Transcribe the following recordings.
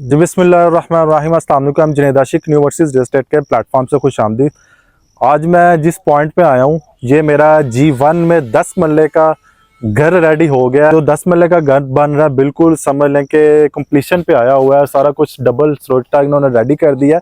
जी बिस्मिल्लाहिर्रहमानिर्रहीम। अस्सलाम वालेकुम। जुनैद आशिक न्यू वर्सेस रियल एस्टेट के प्लेटफॉर्म से खुश आमदीद। आज मैं जिस पॉइंट पे आया हूँ, ये मेरा G1 में 10 मरले का घर रेडी हो गया। जो 10 मरले का घर बन रहा है, बिल्कुल समझ लें कि कंप्लीशन पे आया हुआ है। सारा कुछ डबल स्लोटा इन्होंने रेडी कर दिया।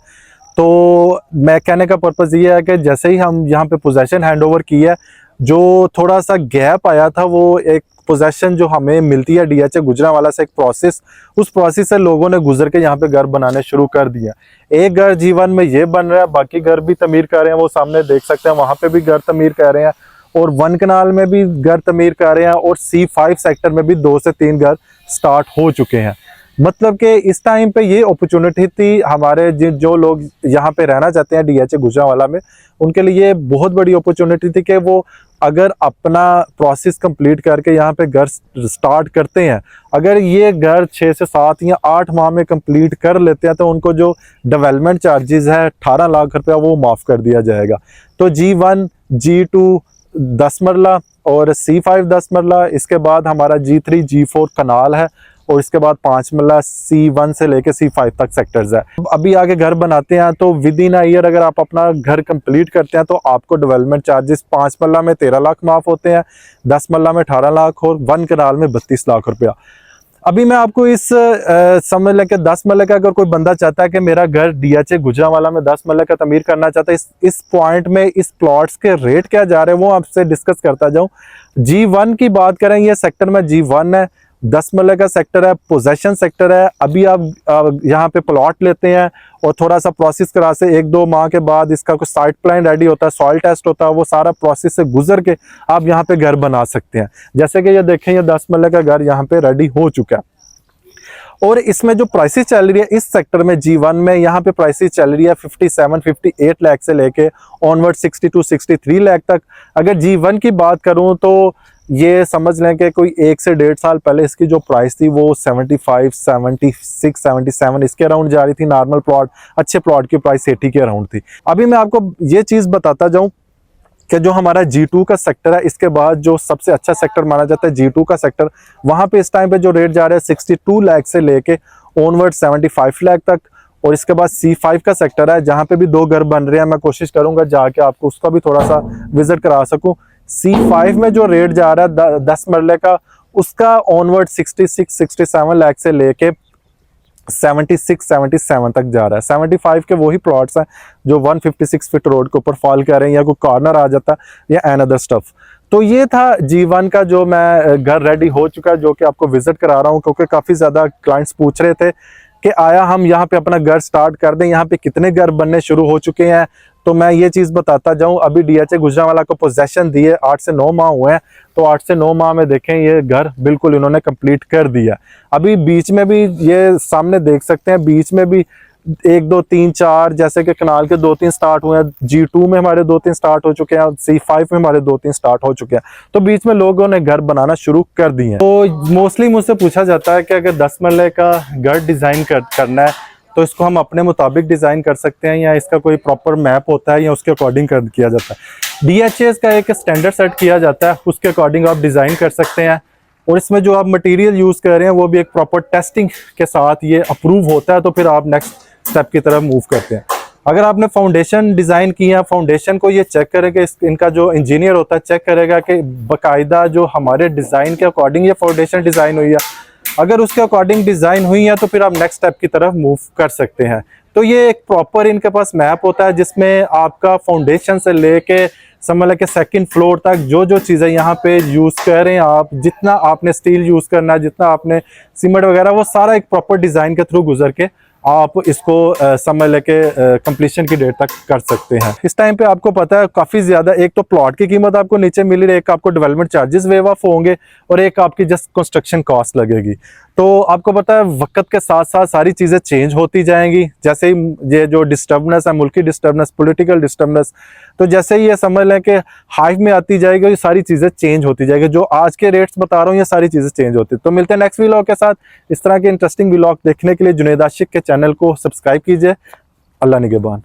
तो मैं कहने का पर्पज़ ये है कि जैसे ही हम यहाँ पे पोजेसन हैंड ओवर की है, जो थोड़ा सा गैप आया था, वो एक पोजेसन जो हमें मिलती है DHA गुजरांवाला से, एक प्रोसेस, उस प्रोसेस से लोगों ने गुजर के यहाँ पे घर बनाने शुरू कर दिया। एक घर G1 में ये बन रहा है, बाकी घर भी तमीर कर रहे हैं, वो सामने देख सकते हैं, वहाँ पे भी घर तमीर कर रहे हैं, और 1 कनाल में भी घर तमीर कर रहे हैं, और C5 सेक्टर में भी 2 से 3 घर स्टार्ट हो चुके हैं। मतलब कि इस टाइम पे ये अपॉर्चुनिटी थी हमारे जो लोग यहाँ पे रहना चाहते हैं DHA गुजरांवाला में, उनके लिए बहुत बड़ी अपॉर्चुनिटी थी कि वो अगर अपना प्रोसेस कंप्लीट करके यहाँ पे घर स्टार्ट करते हैं, अगर ये घर 6 से 7 या 8 माह में कंप्लीट कर लेते हैं, तो उनको जो डेवलपमेंट चार्जेस है 18 लाख रुपया वो माफ़ कर दिया जाएगा। तो G1, G2 10 मरला और C5 10 मरला, इसके बाद हमारा G3 G4 कनाल है, और इसके बाद 5 मरला C1 से लेके C5 तक सेक्टर्स है। अभी आगे घर बनाते हैं तो विद इन अ ईयर अगर आप अपना घर कंप्लीट करते हैं तो आपको डेवलपमेंट चार्जेस 5 मरला में 13 लाख माफ़ होते हैं, 10 मरला में 18 लाख और 1 कनाल में 32 लाख रुपया। अभी मैं आपको इस समझ लें कि 10 मरले का अगर कोई बंदा चाहता है कि मेरा घर DHA गुजरांवाला में 10 मरले का तमीर करना चाहता है, इस पॉइंट में इस प्लॉट्स के रेट क्या जा रहे हैं वो आपसे डिस्कस करता जाऊं। G1 की बात करें, ये सेक्टर में G1 है, 10 मरले का सेक्टर है, पोजेशन सेक्टर है। अभी आप यहाँ पे प्लॉट लेते हैं और थोड़ा सा प्रोसेस करा से 1-2 माह के बाद इसका कुछ साइट प्लान रेडी होता है, सॉइल टेस्ट होता है, वो सारा प्रोसेस से गुजर के आप यहाँ पे घर बना सकते हैं। जैसे कि ये देखें, ये 10 मरले का घर यहाँ पे रेडी हो चुका है। और इसमें जो प्राइसेस चल रही है इस सेक्टर में G1 में, यहाँ पे प्राइसेस चल रही है 57-58 लाख से लेके ऑनवर्ड 62-63 लाख तक। अगर G1 की बात करूँ तो ये समझ लें कि कोई 1 से 1.5 साल पहले इसकी जो प्राइस थी वो 75, 76, 77 इसके अराउंड जा रही थी। नॉर्मल प्लॉट, अच्छे प्लॉट की प्राइस 80 के अराउंड थी। अभी मैं आपको ये चीज़ बताता जाऊँ कि जो हमारा G2 का सेक्टर है, इसके बाद जो सबसे अच्छा सेक्टर माना जाता है G2 का सेक्टर, वहाँ पे इस टाइम पे जो रेट जा रहा है 62 लाख से लेके ऑनवर्ड 75 लाख तक। और इसके बाद C5 का सेक्टर है, जहाँ पे भी 2 घर बन रहे हैं। मैं कोशिश करूंगा जाके आपको उसका भी थोड़ा सा विजिट करा सकूं। C5 में जो रेट जा रहा है 10 मरले का, उसका ऑनवर्ड 66-67 लाख से लेके 76-77 तक जा रहा है। 75 के वही प्लॉट्स हैं जो 156 फीट रोड के ऊपर फॉल कर रहे हैं, या कोई कॉर्नर आ जाता है या एन अदर स्टफ। तो ये था G1 का जो मैं घर रेडी हो चुका है, जो कि आपको विजिट करा रहा हूँ, क्योंकि काफ़ी ज़्यादा क्लाइंट्स पूछ रहे थे कि आया हम यहाँ पे अपना घर स्टार्ट कर दें, यहाँ पे कितने घर बनने शुरू हो चुके हैं। तो मैं ये चीज़ बताता जाऊँ। अभी DHA गुजरांवाला को पोजेसन दिए 8 से 9 माह हुए हैं, तो 8 से 9 माह में देखें ये घर बिल्कुल इन्होंने कंप्लीट कर दिया। अभी बीच में भी ये सामने देख सकते हैं, बीच में भी 1, 2, 3, 4 जैसे कि कनाल के 2-3 स्टार्ट हुए हैं। G2 में हमारे 2-3 स्टार्ट हो चुके हैं, C5 में हमारे 2-3 स्टार्ट हो चुके हैं। तो बीच में लोगों ने घर बनाना शुरू कर दिए हैं। तो मोस्टली मुझसे पूछा जाता है कि अगर 10 मरले का घर डिज़ाइन करना है तो इसको हम अपने मुताबिक डिज़ाइन कर सकते हैं, या इसका कोई प्रॉपर मैप होता है, या उसके अकॉर्डिंग किया जाता है। DHA का एक स्टैंडर्ड सेट किया जाता है, उसके अकॉर्डिंग आप डिज़ाइन कर सकते हैं। और इसमें जो आप मटेरियल यूज़ कर रहे हैं वो भी एक प्रॉपर टेस्टिंग के साथ ये अप्रूव होता है, तो फिर आप नेक्स्ट स्टेप की तरफ मूव करते हैं। अगर आपने फाउंडेशन डिज़ाइन की है, फाउंडेशन को ये चेक करेगा, इनका जो इंजीनियर होता है चेक करेगा कि बाकायदा जो हमारे डिज़ाइन के अकॉर्डिंग ये फाउंडेशन डिज़ाइन हुई है। अगर उसके अकॉर्डिंग डिज़ाइन हुई है तो फिर आप नेक्स्ट स्टेप की तरफ मूव कर सकते हैं। तो ये एक प्रॉपर इनके पास मैप होता है, जिसमें आपका फाउंडेशन से लेके समझ लें कि 2nd फ्लोर तक जो जो चीज़ें यहाँ पे यूज़ कर रहे हैं आप, जितना आपने स्टील यूज़ करना है, जितना आपने सीमेंट वगैरह, वो सारा एक प्रॉपर डिज़ाइन के थ्रू गुजर के आप इसको समझ लेके कंप्लीशन की डेट तक कर सकते हैं। इस टाइम पे आपको पता है काफ़ी ज़्यादा, एक तो प्लॉट की कीमत आपको नीचे मिल रही है, एक आपको डेवलपमेंट चार्जेस वेव ऑफ होंगे, और एक आपकी जस्ट कंस्ट्रक्शन कॉस्ट लगेगी। तो आपको पता है वक्त के साथ साथ सारी चीज़ें चेंज होती जाएंगी। जैसे ही ये जो डिस्टर्बनेस है, मुल्की डिस्टर्बनेस, पॉलिटिकल डिस्टर्बनेस, तो जैसे ही ये समझ लें कि हाइव में आती जाएगी, ये सारी चीज़ें चेंज होती जाएगी। जो आज के रेट्स बता रहा हूँ ये सारी चीज़ें चेंज होती है। तो मिलते हैं नेक्स्ट व्लॉग के साथ। इस तरह के इंटरेस्टिंग व्लॉग देखने के लिए जुनैद आशिक के चैनल को सब्सक्राइब कीजिए। अल्लाह निगहबान।